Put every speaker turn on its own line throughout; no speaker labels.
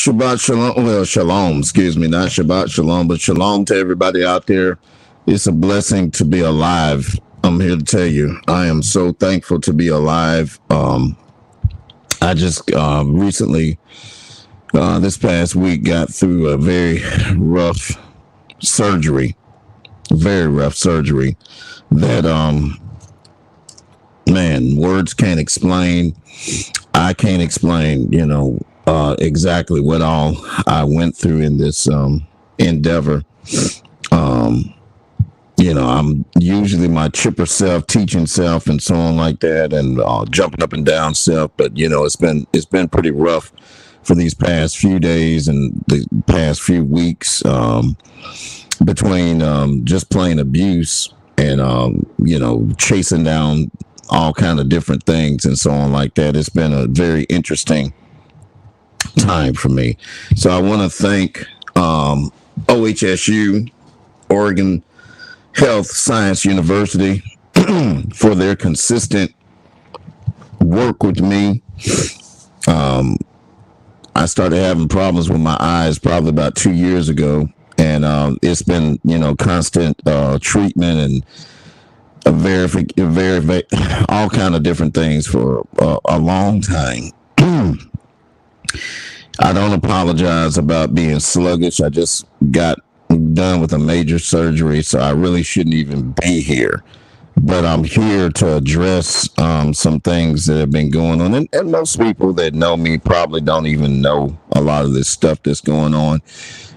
Shabbat shalom. Well, shalom, excuse me, not Shabbat shalom, but shalom to everybody out there. It's a blessing to be alive. I'm here to tell you, I am so thankful to be alive. I just recently, this past week, got through a very rough surgery, that, man, words can't explain. I can't explain, exactly what all I went through in this endeavor. I'm usually my chipper self, teaching self, and so on like that, and jumping up and down self. But it's been pretty rough for these past few days and the past few weeks, between just plain abuse and chasing down all kind of different things and so on like that. It's been a very interesting time for me. So I want to thank OHSU, Oregon Health Science University, for their consistent work with me. I started having problems with my eyes probably about 2 years ago, and it's been constant treatment and very all kind of different things for a long time. I don't apologize about being sluggish. I just got done with a major surgery, so I really shouldn't even be here. But I'm here to address some things that have been going on. And most people that know me probably don't even know a lot of this stuff that's going on.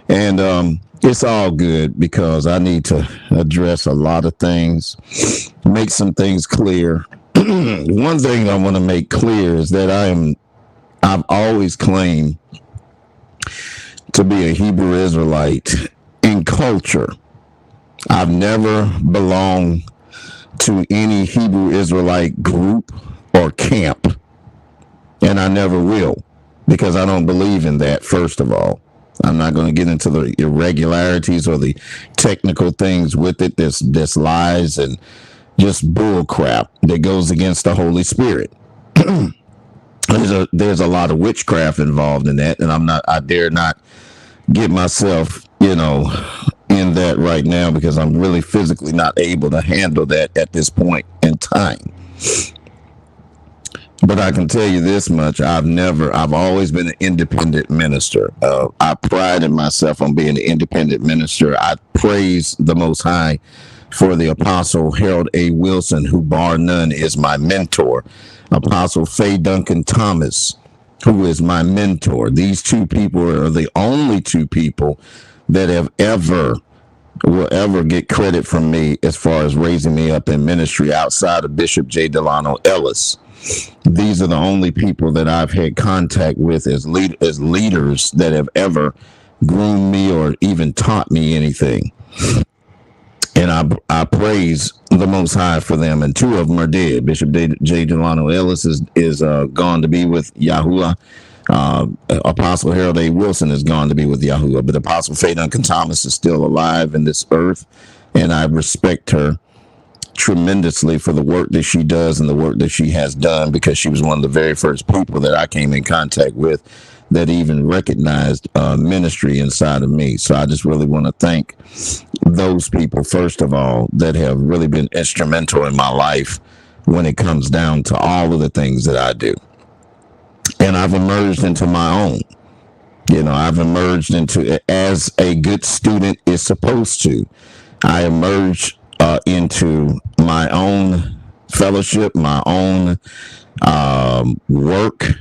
And it's all good because I need to address a lot of things, make some things clear. One thing I want to make clear is that I've always claimed to be a Hebrew Israelite in culture. I've never belonged to any Hebrew Israelite group or camp, and I never will, because I don't believe in that. First of all, I'm not going to get into the irregularities or the technical things with it. There's lies and just bull crap that goes against the Holy Spirit. There's a lot of witchcraft involved in that, and I dare not get myself, in that right now, because I'm really physically not able to handle that at this point in time. But I can tell you this much: I've always been an independent minister. I prided myself on being an independent minister. I praise the Most High for the Apostle Harold A. Wilson, who bar none is my mentor. Apostle Faye Duncan Thomas, who is my mentor. These two people are the only two people that will ever get credit from me as far as raising me up in ministry outside of Bishop J. Delano Ellis. These are the only people that I've had contact with as leaders that have ever groomed me or even taught me anything. And I praise the Most High for them. And two of them are dead. Bishop J. Delano Ellis is gone to be with Yahuwah. Apostle Harold A. Wilson is gone to be with Yahuwah. But Apostle Faye Duncan Thomas is still alive in this earth. And I respect her tremendously for the work that she does and the work that she has done, because she was one of the very first people that I came in contact with that even recognized ministry inside of me. So I just really want to thank those people, first of all, that have really been instrumental in my life when it comes down to all of the things that I do. And I've emerged into my own. I've emerged into, as a good student is supposed to, I emerged into my own fellowship, my own work.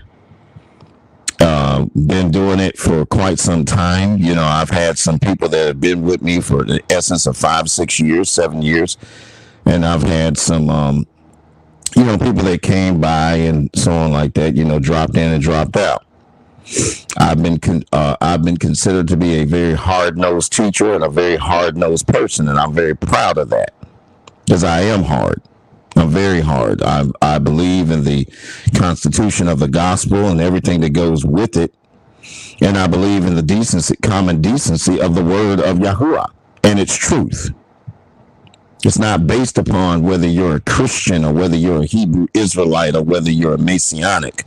Been doing it for quite some time. I've had some people that have been with me for the essence of 5, 6 years, 7 years. And I've had some, people that came by and so on like that, dropped in and dropped out. I've been considered to be a very hard-nosed teacher and a very hard-nosed person, and I'm very proud of that, because I am hard. I'm very hard. I believe in the constitution of the gospel and everything that goes with it, and I believe in the common decency of the word of Yahuwah and its truth. It's not based upon whether you're a Christian or whether you're a Hebrew Israelite or whether you're a Messianic.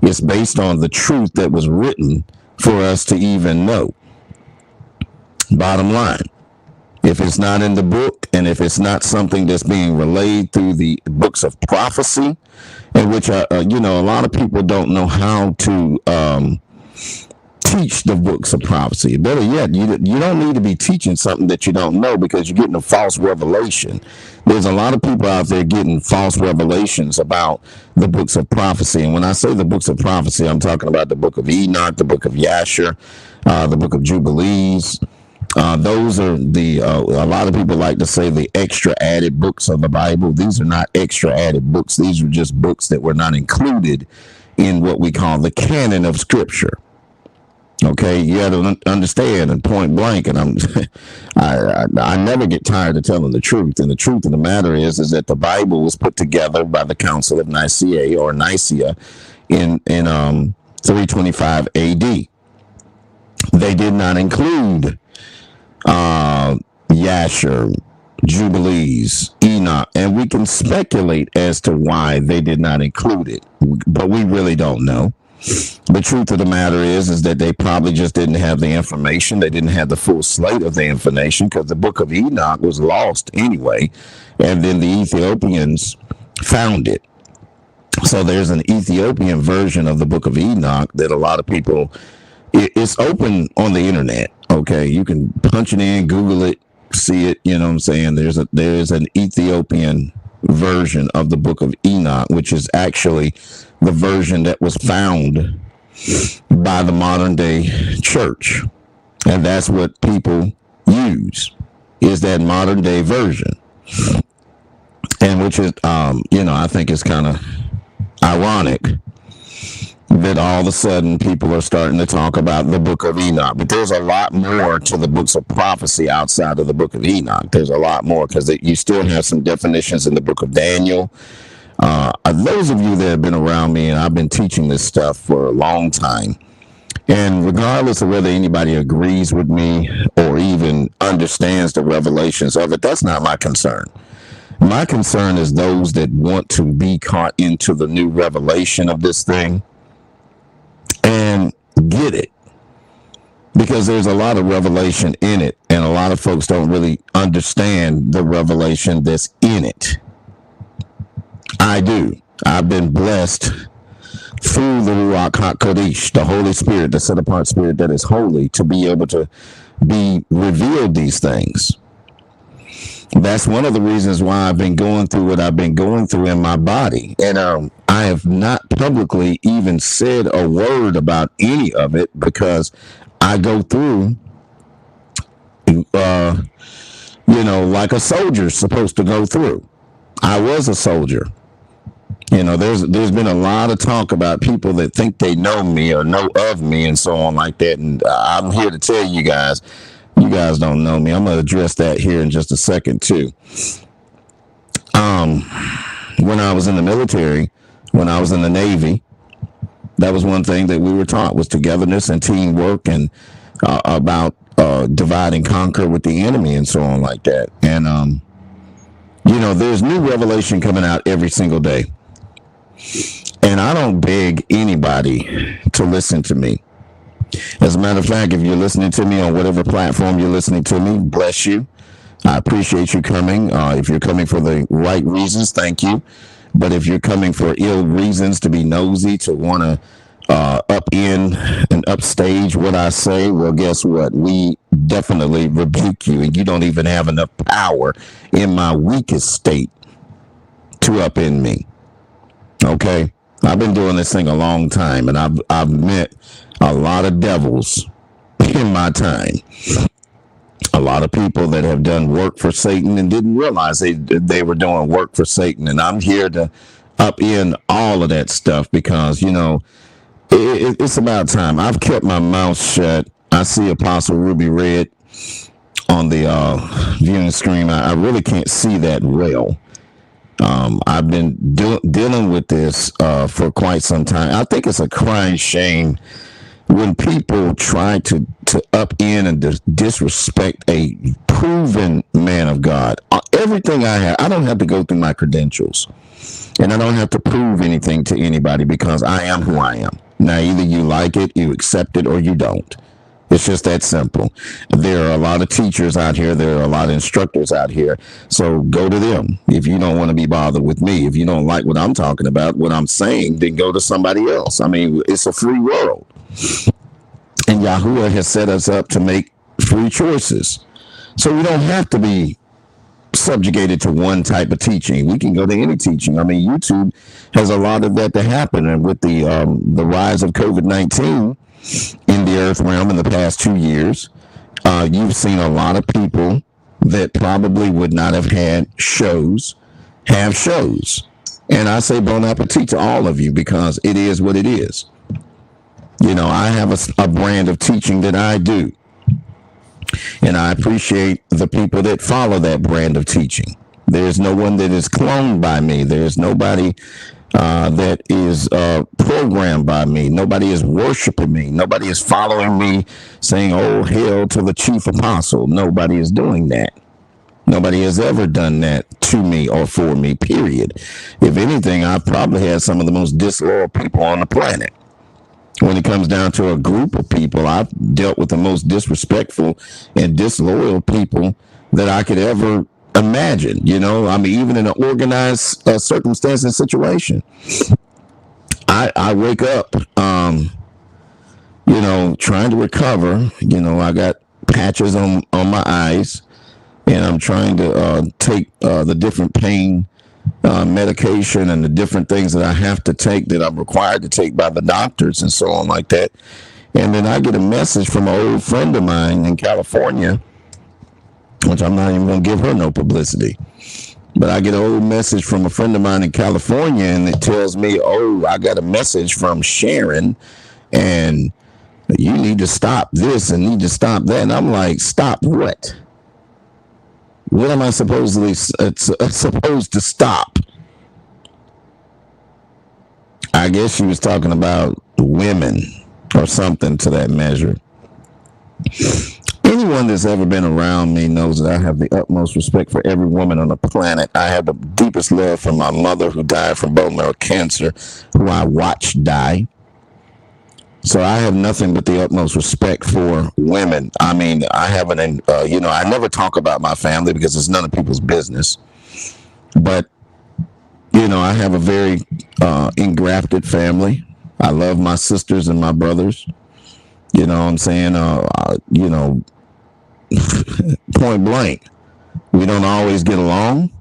It's based on the truth that was written for us to even know. Bottom line, if it's not in the book and if it's not something that's being relayed through the books of prophecy, in which, a lot of people don't know how to teach the books of prophecy. Better yet, you don't need to be teaching something that you don't know, because you're getting a false revelation. There's a lot of people out there getting false revelations about the books of prophecy. And when I say the books of prophecy, I'm talking about the book of Enoch, the book of Yasher, the book of Jubilees. Those are a lot of people like to say the extra added books of the Bible. These are not extra added books. These are just books that were not included in what we call the canon of Scripture. Okay, you got to understand, and point blank, and I never get tired of telling the truth. And the truth of the matter is that the Bible was put together by the Council of Nicaea in 325 A.D. They did not include Yasher, Jubilees, Enoch, and we can speculate as to why they did not include it, but we really don't know. The truth of the matter is that they probably just didn't have the information. They didn't have the full slate of the information, because the book of Enoch was lost anyway, and then the Ethiopians found it. So there's an Ethiopian version of the book of Enoch that a lot of people, it's open on the internet. Okay, you can punch it in, Google it, see it. You know what I'm saying? There's an Ethiopian version of the book of Enoch, which is actually the version that was found by the modern day church, and that's what people use, is that modern day version. And which is I think it's kind of ironic that all of a sudden people are starting to talk about the book of Enoch. But there's a lot more to the books of prophecy outside of the book of Enoch. There's a lot more, because you still have some definitions in the book of Daniel. Those of you that have been around me, and I've been teaching this stuff for a long time, and regardless of whether anybody agrees with me or even understands the revelations of it, that's not my concern. My concern is those that want to be caught into the new revelation of this thing and get it, because there's a lot of revelation in it, and a lot of folks don't really understand the revelation that's in it. I do. I've been blessed through the Ruach HaKodesh, the Holy Spirit, the set apart spirit that is holy, to be able to be revealed these things. That's one of the reasons why I've been going through what I've been going through in my body. And I have not publicly even said a word about any of it, because I go through, like a soldier's supposed to go through. I was a soldier. There's been a lot of talk about people that think they know me or know of me and so on like that. And I'm here to tell you guys don't know me. I'm going to address that here in just a second too. When I was in the military, when I was in the Navy, that was one thing that we were taught, was togetherness and teamwork, and about divide and conquer with the enemy and so on like that. And, there's new revelation coming out every single day. And I don't beg anybody to listen to me. As a matter of fact, if you're listening to me on whatever platform you're listening to me, bless you. I appreciate you coming. If you're coming for the right reasons, thank you. But if you're coming for ill reasons, to be nosy, to want to up in and upstage what I say, well, guess what? We definitely rebuke you, and you don't even have enough power in my weakest state to up in me. Okay? I've been doing this thing a long time, and I've met a lot of devils in my time. A lot of people that have done work for Satan and didn't realize they were doing work for Satan. And I'm here to up in all of that stuff, because, it's about time. I've kept my mouth shut. I see Apostle Ruby Red on the viewing screen. I really can't see that well. I've been dealing with this for quite some time. I think it's a crying shame when people try to up in and disrespect a proven man of God. Everything I have, I don't have to go through my credentials, and I don't have to prove anything to anybody, because I am who I am. Now, either you like it, you accept it, or you don't. It's just that simple. There are a lot of teachers out here. There are a lot of instructors out here. So go to them. If you don't want to be bothered with me, if you don't like what I'm talking about, what I'm saying, then go to somebody else. I mean, it's a free world. And Yahuwah has set us up to make free choices. So we don't have to be subjugated to one type of teaching. We can go to any teaching. I mean, YouTube has a lot of that to happen. And with the rise of COVID-19 in the earth realm in the past 2 years, you've seen a lot of people that probably would not have had shows have shows. And I say bon appetit to all of you, because it is what it is. You know, I have a brand of teaching that I do. And I appreciate the people that follow that brand of teaching. There's no one that is cloned by me. There's nobody that is programmed by me. Nobody is worshiping me. Nobody is following me saying, oh, hail to the chief apostle. Nobody is doing that. Nobody has ever done that to me or for me, period. If anything, I've probably had some of the most disloyal people on the planet. When it comes down to a group of people, I've dealt with the most disrespectful and disloyal people that I could ever imagine. You know, I mean, even in an organized circumstance and situation, I wake up, you know, trying to recover. You know, I got patches on my eyes, and I'm trying to take the different pain medication and the different things that I have to take, that I'm required to take by the doctors and so on like that. And then I get a message from an old friend of mine in California, which I'm not even going to give her no publicity. But I get an old message from a friend of mine in California, and it tells me, oh, I got a message from Sharon, and you need to stop this and need to stop that. And I'm like, stop what? What am I supposed to stop? I guess she was talking about women or something to that measure. Anyone that's ever been around me knows that I have the utmost respect for every woman on the planet. I have the deepest love for my mother, who died from bone marrow cancer, who I watched die. So I have nothing but the utmost respect for women. I mean, I haven't, you know, I never talk about my family because it's none of people's business. But, you know, I have a very engrafted family. I love my sisters and my brothers. You know what I'm saying? You know, point blank. We don't always get along.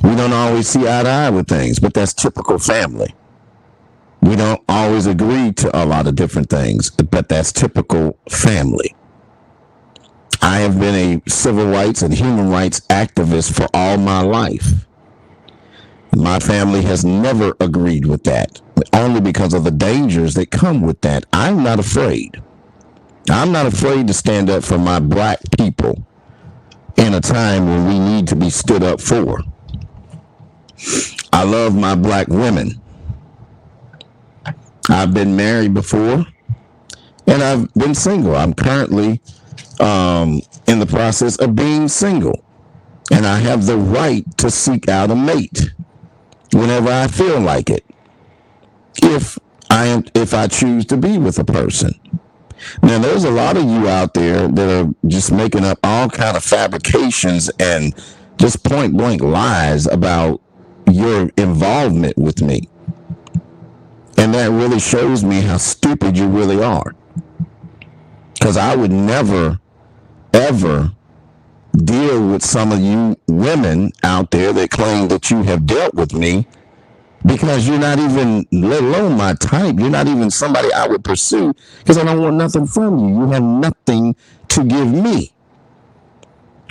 We don't always see eye to eye with things, but that's typical family. We don't always agree to a lot of different things, but that's typical family. I have been a civil rights and human rights activist for all my life. My family has never agreed with that, only because of the dangers that come with that. I'm not afraid. I'm not afraid to stand up for my black people in a time when we need to be stood up for. I love my black women. I've been married before, and I've been single. I'm currently in the process of being single, and I have the right to seek out a mate whenever I feel like it, if I choose to be with a person. Now, there's a lot of you out there that are just making up all kind of fabrications and just point blank lies about your involvement with me. And that really shows me how stupid you really are. Because I would never, ever deal with some of you women out there that claim that you have dealt with me, because you're not even, let alone my type, you're not even somebody I would pursue, because I don't want nothing from you. You have nothing to give me.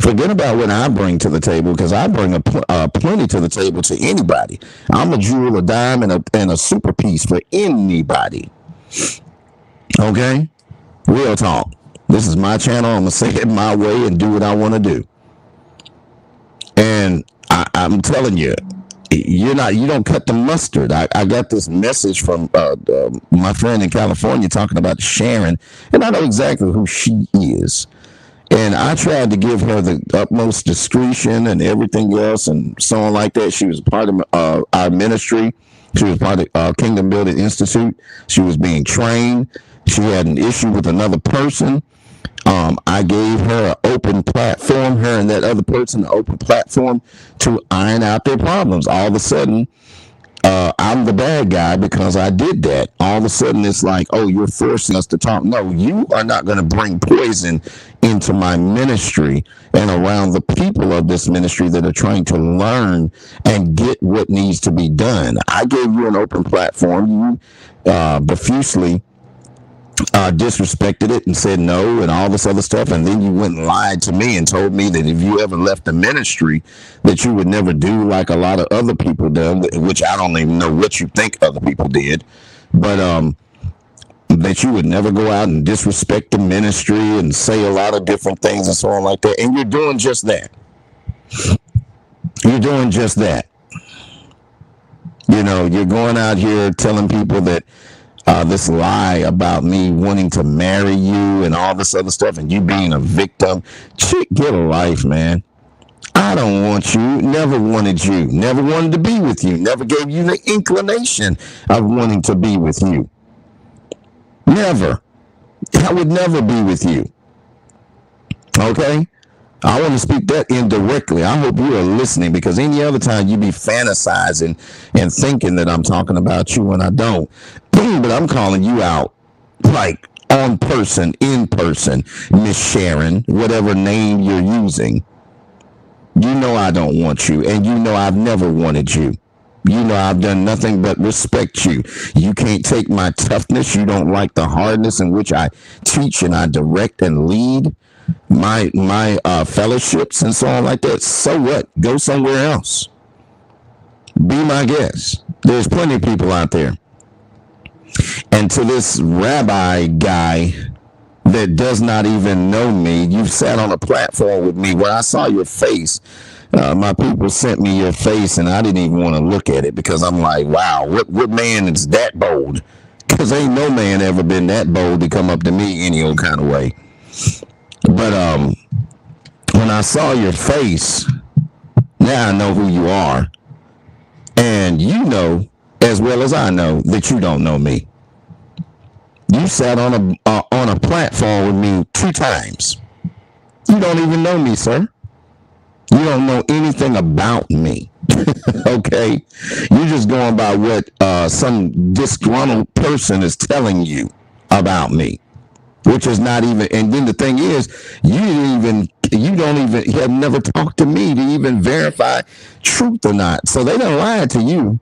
Forget about what I bring to the table, because I bring plenty to the table to anybody. I'm a jewel, a dime, and a super piece for anybody. Okay? Real talk. This is my channel. I'm going to say it my way and do what I want to do. And I'm telling you, you don't cut the mustard. I got this message from my friend in California talking about Sharon, and I know exactly who she is. And I tried to give her the utmost discretion and everything else and so on like that. She was part of our ministry She was part of Kingdom Building Institute. She was being trained. She had an issue with another person. I gave her an open platform, her and that other person, an open platform to iron out their problems. All of a sudden, I'm the bad guy because I did that. All of a sudden, it's like, oh, you're forcing us to talk. No, you are not going to bring poison into my ministry and around the people of this ministry that are trying to learn and get what needs to be done. I gave you an open platform. You profusely disrespected it and said no and all this other stuff, and then you went and lied to me and told me that if you ever left the ministry that you would never do like a lot of other people done, which I don't even know what you think other people did, but that you would never go out and disrespect the ministry and say a lot of different things and so on like that. And you're doing just that. You're doing just that. You know, you're going out here telling people that this lie about me wanting to marry you and all this other stuff and you being a victim. Chick, get a life, man. I don't want you, never wanted you, never wanted to be with you, never gave you the inclination of wanting to be with you. Never. I would never be with you. Okay? I want to speak that indirectly. I hope you are listening, because any other time you be fantasizing and thinking that I'm talking about you when I don't. But I'm calling you out, like on person, in person, Miss Sharon, whatever name you're using. You know I don't want you, and you know I've never wanted you. You know I've done nothing but respect you. You can't take my toughness. You don't like the hardness in which I teach and I direct and lead my fellowships and so on like that. So what? Go somewhere else. Be my guest. There's plenty of people out there. And to this rabbi guy that does not even know me, you sat on a platform with me where I saw your face. My people sent me your face, and I didn't even want to look at it because I'm like, wow, what man is that bold? Because ain't no man ever been that bold to come up to me any old kind of way. But when I saw your face, now I know who you are. And you know, as well as I know, that you don't know me. You sat on a platform with me 2 times. You don't even know me, sir. You don't know anything about me. Okay? You're just going by what some disgruntled person is telling you about me, which is not even. And then the thing is, you have never talked to me to even verify truth or not. So they done lied to you.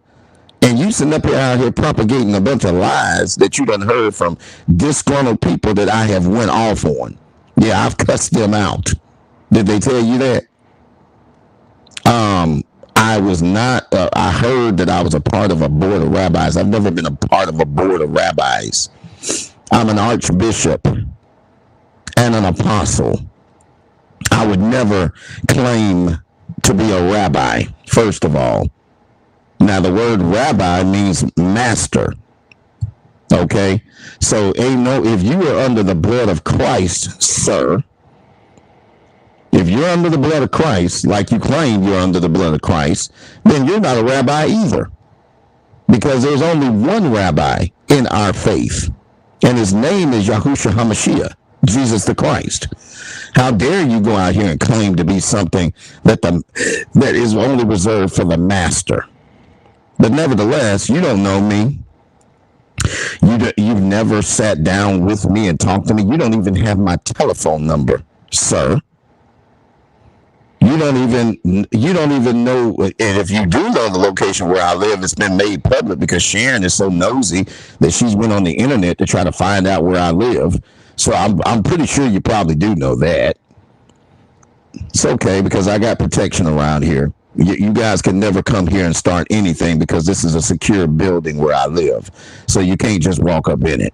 And you sitting up here out here propagating a bunch of lies that you done heard from disgruntled people that I have went off on. Yeah, I've cussed them out. Did they tell you that? I was not, I heard that I was a part of a board of rabbis. I've never been a part of a board of rabbis. I'm an archbishop and an apostle. I would never claim to be a rabbi, first of all. Now, the word rabbi means master. Okay? So, if you are under the blood of Christ, sir, if you're under the blood of Christ, like you claim you're under the blood of Christ, then you're not a rabbi either. Because there's only one rabbi in our faith, and his name is Yahushua HaMashiach, Jesus the Christ. How dare you go out here and claim to be something that is only reserved for the master? But nevertheless, you don't know me. You've never sat down with me and talked to me. You don't even have my telephone number, sir. You don't even know, and if you do know the location where I live, it's been made public because Sharon is so nosy that she's went on the internet to try to find out where I live. So I'm pretty sure you probably do know that. It's okay because I got protection around here. You guys can never come here and start anything because this is a secure building where I live. So you can't just walk up in it.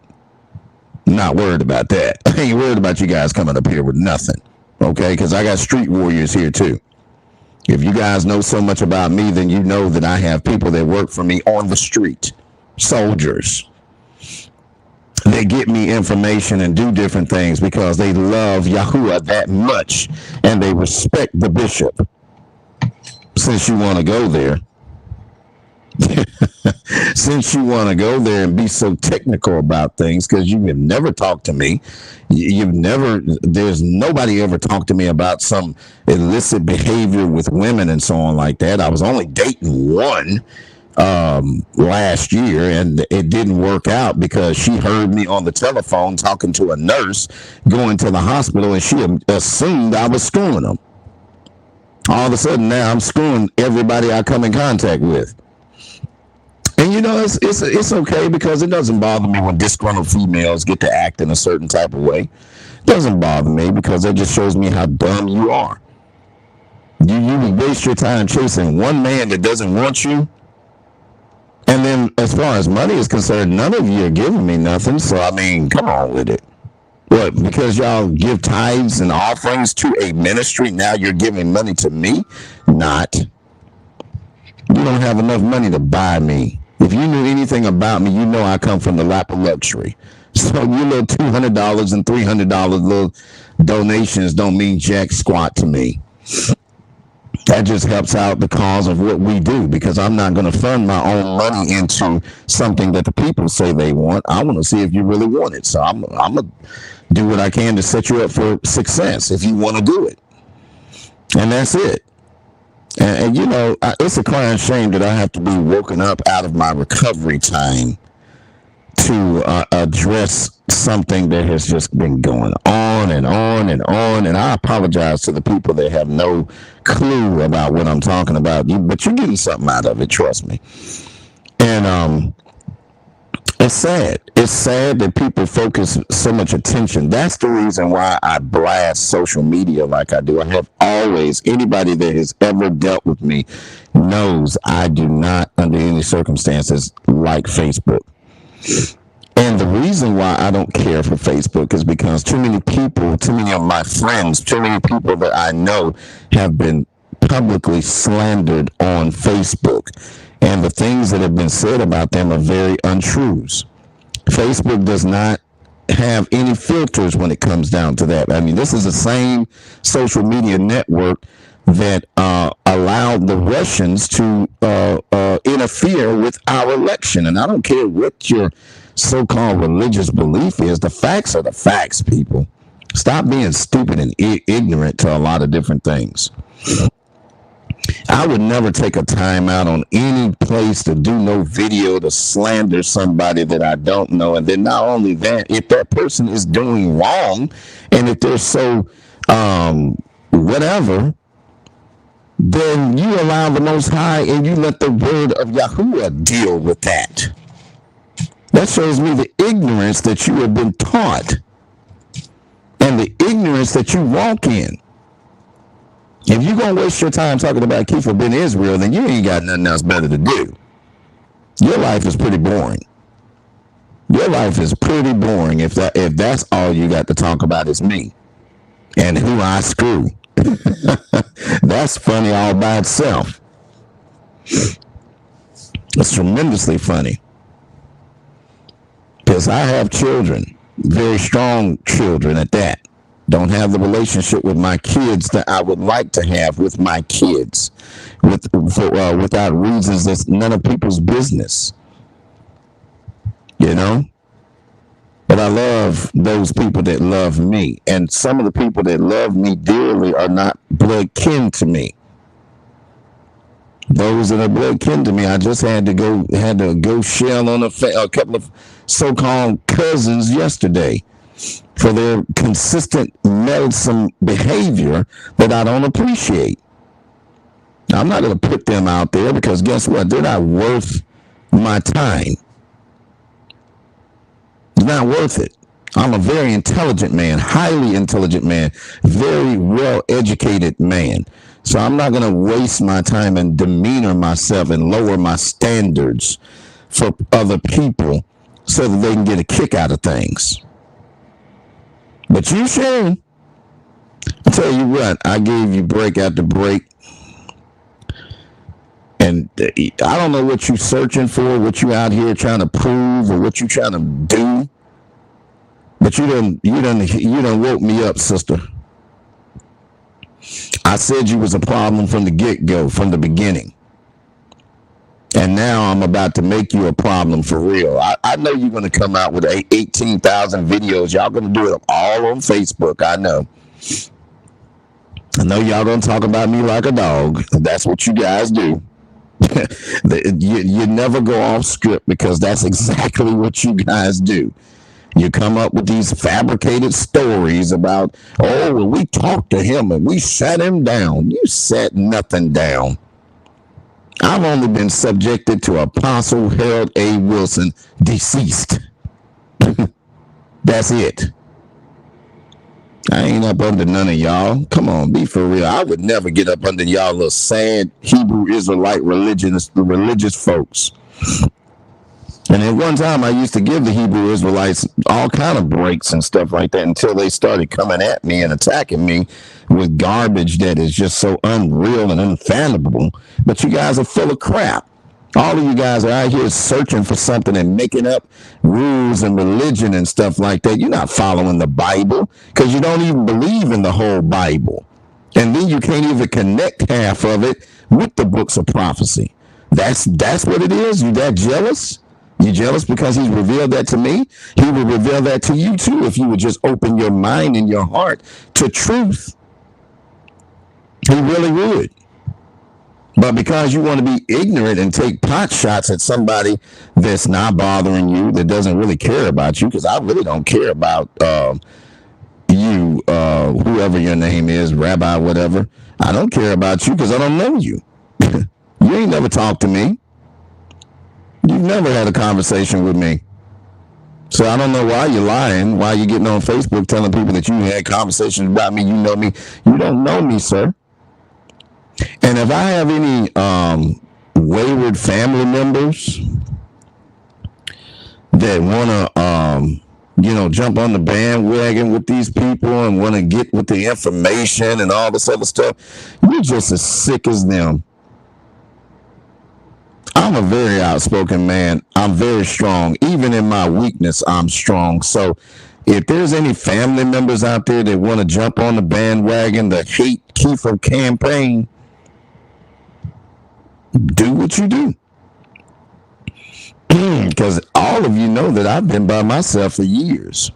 I'm not worried about that. I ain't worried about you guys coming up here with nothing. Okay, because I got street warriors here too. If you guys know so much about me, then you know that I have people that work for me on the street. Soldiers. They get me information and do different things because they love Yahuwah that much and they respect the bishop. Since you want to go there. Since you want to go there and be so technical about things, because you have never talked to me, there's nobody ever talked to me about some illicit behavior with women and so on like that. I was only dating one last year, and it didn't work out because she heard me on the telephone talking to a nurse going to the hospital, and she assumed I was screwing them. All of a sudden now I'm screwing everybody I come in contact with. And it's okay, because it doesn't bother me when disgruntled females get to act in a certain type of way. It doesn't bother me, because that just shows me how dumb you are. You waste your time chasing one man that doesn't want you. And then as far as money is concerned, none of you are giving me nothing. So, I mean, come on with it. What, because y'all give tithes and offerings to a ministry, now you're giving money to me? Not. You don't have enough money to buy me. If you knew anything about me, you know I come from the lap of luxury. So your little $200 and $300 little donations don't mean jack squat to me. That just helps out the cause of what we do, because I'm not going to fund my own money into something that the people say they want. I want to see if you really want it. So I'm going to do what I can to set you up for success if you want to do it. And that's it. And it's a crying shame that I have to be woken up out of my recovery time to address something that has just been going on and on and on. And I apologize to the people that have no clue about what I'm talking about. But you're getting something out of it, trust me. And it's sad. It's sad that people focus so much attention. That's the reason why I blast social media like I do. I have always, anybody that has ever dealt with me knows I do not, under any circumstances, like Facebook. And the reason why I don't care for Facebook is because too many people, too many of my friends, too many people that I know have been publicly slandered on Facebook. And the things that have been said about them are very untruths. Facebook does not have any filters when it comes down to that. I mean, this is the same social media network that allowed the Russians to interfere with our election. And I don't care what your so-called religious belief is. The facts are the facts, people. Stop being stupid and ignorant to a lot of different things. I would never take a time out on any place to do no video to slander somebody that I don't know. And then not only that, if that person is doing wrong, and if they're so whatever, then you allow the Most High and you let the word of Yahuwah deal with that. That shows me the ignorance that you have been taught and the ignorance that you walk in. If you're going to waste your time talking about Kepha Ben Israel, then you ain't got nothing else better to do. Your life is pretty boring. Your life is pretty boring if that's all you got to talk about is me and who I screw. That's funny all by itself. It's tremendously funny. Because I have children, very strong children at that. Don't have the relationship with my kids that I would like to have with my kids, without reasons that's none of people's business. But I love those people that love me, and some of the people that love me dearly are not blood kin to me. Those that are blood kin to me, I just had to go shell on a couple of so-called cousins yesterday for their consistent meddlesome behavior that I don't appreciate. Now, I'm not going to put them out there because guess what? They're not worth my time. It's not worth it. I'm a very intelligent man, highly intelligent man, very well-educated man. So I'm not going to waste my time and demeanor myself and lower my standards for other people so that they can get a kick out of things. But you, Shane, I'll tell you what, I gave you break after break. And I don't know what you're searching for, what you out here trying to prove, or what you trying to do. But you done woke me up, sister. I said you was a problem from the get-go, from the beginning. And now I'm about to make you a problem for real. I know you're going to come out with 18,000 videos. Y'all going to do it all on Facebook. I know. I know y'all going to talk about me like a dog. That's what you guys do. You never go off script because that's exactly what you guys do. You come up with these fabricated stories about, oh, well, we talked to him and we sat him down. You sat nothing down. I've only been subjected to Apostle Harold A. Wilson, deceased. That's it. I ain't up under none of y'all. Come on, be for real. I would never get up under y'all little sad Hebrew Israelite religious folks. And at one time, I used to give the Hebrew Israelites all kind of breaks and stuff like that until they started coming at me and attacking me with garbage that is just so unreal and unfathomable. But you guys are full of crap. All of you guys are out here searching for something and making up rules and religion and stuff like that. You're not following the Bible because you don't even believe in the whole Bible. And then you can't even connect half of it with the books of prophecy. That's what it is. You that jealous? You jealous because he's revealed that to me? He will reveal that to you too if you would just open your mind and your heart to truth. He really would. But because you want to be ignorant and take pot shots at somebody that's not bothering you, that doesn't really care about you, because I really don't care about you, whoever your name is, rabbi, whatever. I don't care about you because I don't know you. You ain't never talked to me. You've never had a conversation with me. So I don't know why you're lying, why you're getting on Facebook telling people that you had conversations about me, you know me. You don't know me, sir. And if I have any wayward family members that want to, jump on the bandwagon with these people and want to get with the information and all this other stuff, you're just as sick as them. I'm a very outspoken man. I'm very strong. Even in my weakness, I'm strong. So if there's any family members out there that want to jump on the bandwagon, the hate Kiefer campaign, do what you do. Because all of you know that I've been by myself for years.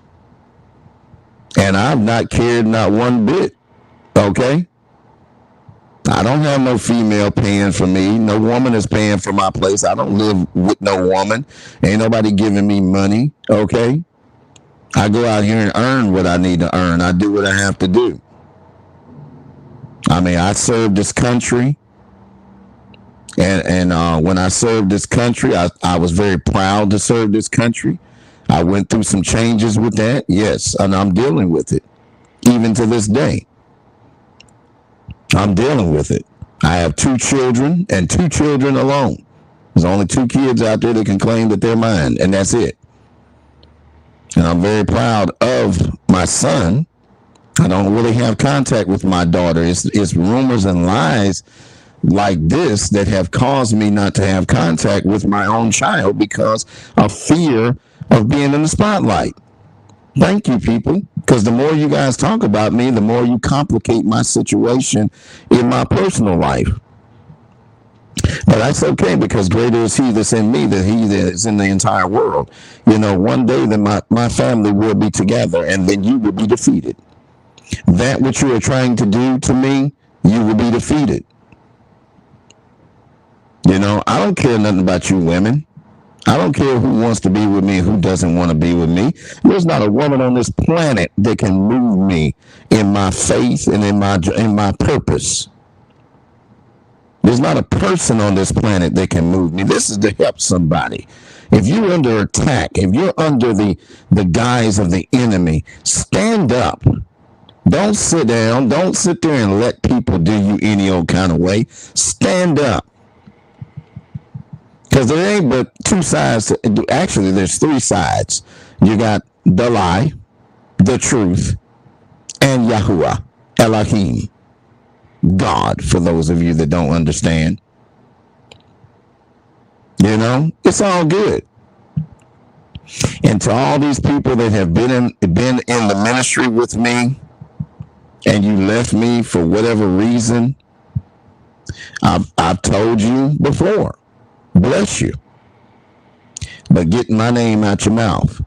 And I've not cared not one bit. Okay? I don't have no female paying for me. No woman is paying for my place. I don't live with no woman. Ain't nobody giving me money. Okay? I go out here and earn what I need to earn. I do what I have to do. I mean, I serve this country. And when I served this country, I was very proud to serve this country. I went through some changes with that. Yes, and I'm dealing with it. Even to this day. I'm dealing with it. I have 2 children and 2 children alone. There's only 2 kids out there that can claim that they're mine, and that's it. And I'm very proud of my son. I don't really have contact with my daughter. It's rumors and lies like this that have caused me not to have contact with my own child because of fear of being in the spotlight. Thank you, people, because the more you guys talk about me, the more you complicate my situation in my personal life. But that's okay, because greater is he that's in me than he that is in the entire world. One day then my family will be together, and then you will be defeated. That which you are trying to do to me, you will be defeated. I don't care nothing about you women. I don't care who wants to be with me and who doesn't want to be with me. There's not a woman on this planet that can move me in my faith and in my purpose. There's not a person on this planet that can move me. This is to help somebody. If you're under attack, if you're under the guise of the enemy, stand up. Don't sit down. Don't sit there and let people do you any old kind of way. Stand up. Because there ain't but 2 sides. Actually, there's 3 sides. You got the lie, the truth, and Yahuwah, Elohim, God, for those of you that don't understand. It's all good. And to all these people that have been in the ministry with me, and you left me for whatever reason, I've told you before. bless you. But get my name out your mouth.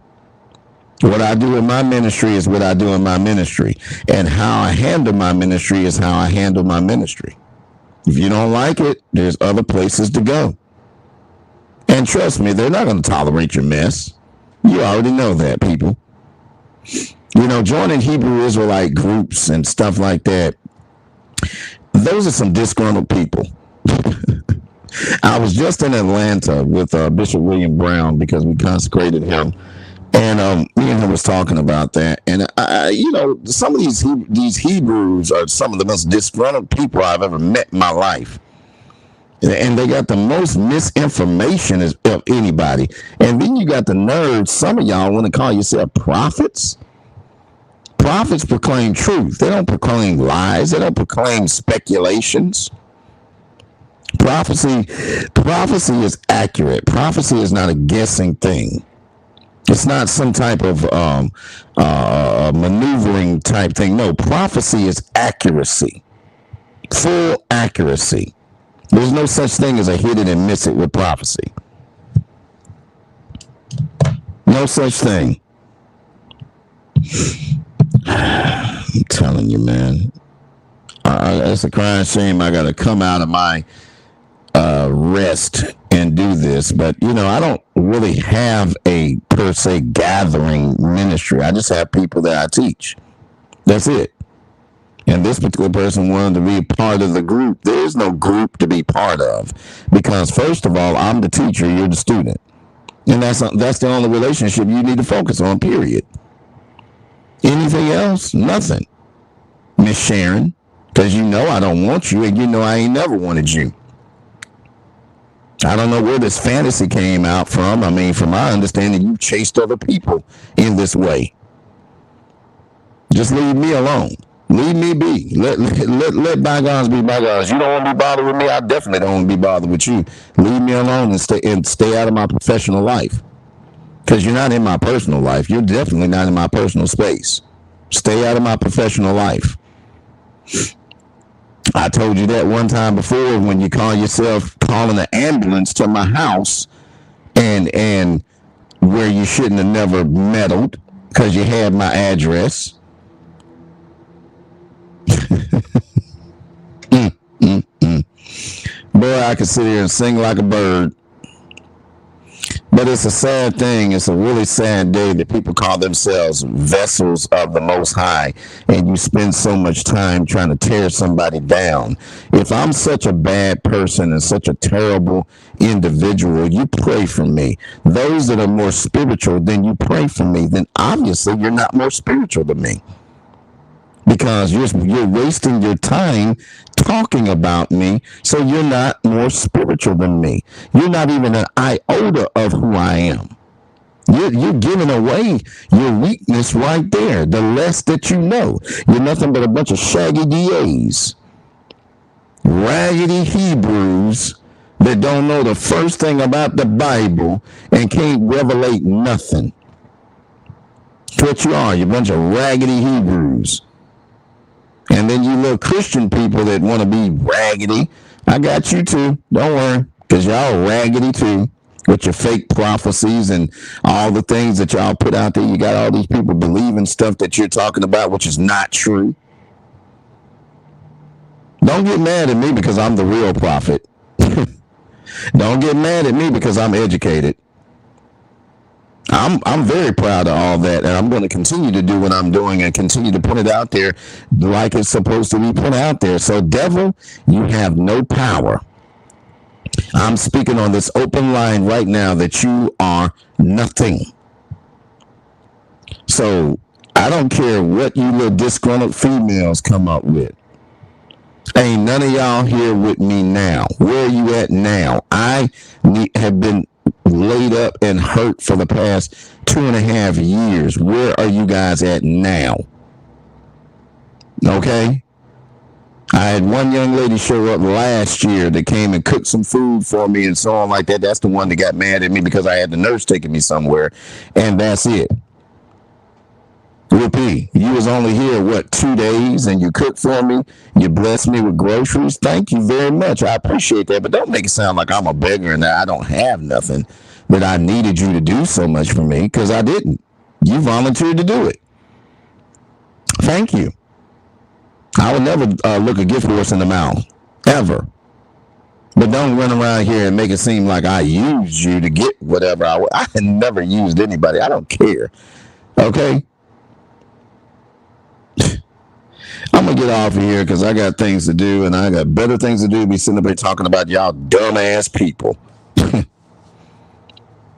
What I do in my ministry is what I do in my ministry. And how I handle my ministry is how I handle my ministry. If you don't like it, there's other places to go. And trust me, they're not going to tolerate your mess. You already know that, people. You know, joining Hebrew Israelite groups and stuff like that, those are some disgruntled people. I was just in Atlanta with Bishop William Brown because we consecrated him. And me and him was talking about that. And, you know, some of these Hebrews are some of the most disgruntled people I've ever met in my life. And they got the most misinformation of anybody. And then you got the nerds. Some of y'all want to call yourself prophets. Prophets proclaim truth. They don't proclaim lies. They don't proclaim speculations. Prophecy is accurate. Prophecy is not a guessing thing. It's not some type of maneuvering type thing. No, prophecy is accuracy. Full accuracy. There's no such thing as a hit it and miss it with prophecy. No such thing. I'm telling you, man. It's a crying shame I got to come out of my rest and do this. But, you know, I don't really have a, per se, gathering ministry. I just have people that I teach. That's it. And this particular person wanted to be a part of the group. There is no group to be part of. Because, first of all, I'm the teacher, you're the student. And that's the only relationship you need to focus on, period. Anything else? Nothing. Miss Sharon, because you know I don't want you, and you know I ain't never wanted you. I don't know where this fantasy came out from. I mean, from my understanding, you chased other people in this way. Just leave me alone. Leave me be. Let bygones be bygones. You don't want to be bothered with me. I definitely don't want to be bothered with you. Leave me alone and stay out of my professional life. Because you're not in my personal life. You're definitely not in my personal space. Stay out of my professional life. I told you that one time before when you call yourself calling an ambulance to my house and where you shouldn't have never meddled because you had my address. Boy, I could sit here and sing like a bird. But it's a sad thing. It's a really sad day that people call themselves vessels of the Most High, and you spend so much time trying to tear somebody down. If I'm such a bad person and such a terrible individual, you pray for me. Those that are more spiritual than you pray for me, then obviously you're not more spiritual than me. Because you're wasting your time talking about me, so you're not more spiritual than me. You're not even an iota of who I am. You're giving away your weakness right there. The less that you know. You're nothing but a bunch of shaggy DAs. Raggedy Hebrews that don't know the first thing about the Bible and can't revelate nothing. That's what you are. You're a bunch of raggedy Hebrews. And then you little Christian people that want to be raggedy. I got you too. Don't worry. Because y'all raggedy too. With your fake prophecies and all the things that y'all put out there. You got all these people believing stuff that you're talking about, which is not true. Don't get mad at me because I'm the real prophet. Don't get mad at me because I'm educated. I'm very proud of all that, and I'm going to continue to do what I'm doing and continue to put it out there like it's supposed to be put out there. So, devil, you have no power. I'm speaking on this open line right now that you are nothing. So, I don't care what you little disgruntled females come up with. Ain't none of y'all here with me now. Where are you at now? I have been laid up and hurt for the past 2.5 years. Where are you guys at now? Okay? I had one young lady show up last year that came and cooked some food for me and so on like that. That's the one that got mad at me because I had the nurse taking me somewhere. And that's it. Whoopee, you was only here, what, 2 days, and you cooked for me. You blessed me with groceries. Thank you very much. I appreciate that. But don't make it sound like I'm a beggar and that I don't have nothing, that I needed you to do so much for me, because I didn't. You volunteered to do it. Thank you. I would never look a gift horse in the mouth, ever. But don't run around here and make it seem like I used you to get whatever I never used anybody. I don't care. Okay? I'm going to get off of here because I got things to do, and I got better things to do. Be sitting up here talking about y'all dumbass people.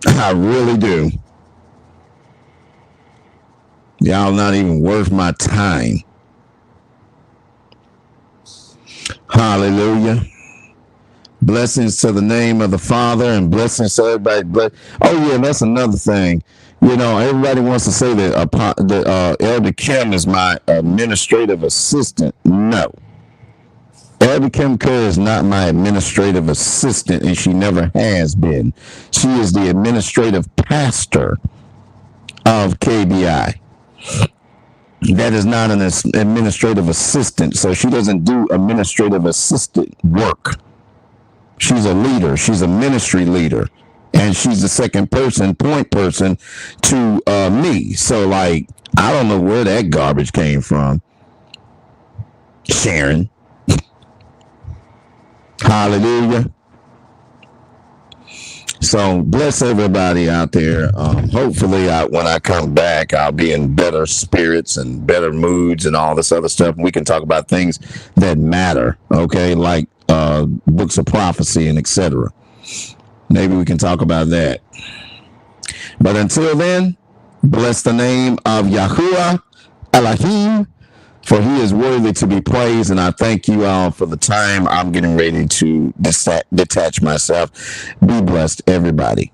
I really do. Y'all not even worth my time. Hallelujah. Blessings to the name of the Father, and blessings to everybody. Oh, yeah, that's another thing. You know, everybody wants to say that Elder Kim is my administrative assistant. No. Elder Kim Kerr is not my administrative assistant, and she never has been. She is the administrative pastor of KBI. That is not an administrative assistant, so she doesn't do administrative assistant work. She's a leader. She's a ministry leader. And she's the second point person to me. So, like, I don't know where that garbage came from. Sharon. Hallelujah. So, bless everybody out there. Hopefully, when I come back, I'll be in better spirits and better moods and all this other stuff. And we can talk about things that matter, okay, like books of prophecy and etc. Maybe we can talk about that. But until then, bless the name of Yahuwah Elohim, for he is worthy to be praised. And I thank you all for the time. I'm getting ready to detach myself. Be blessed, everybody.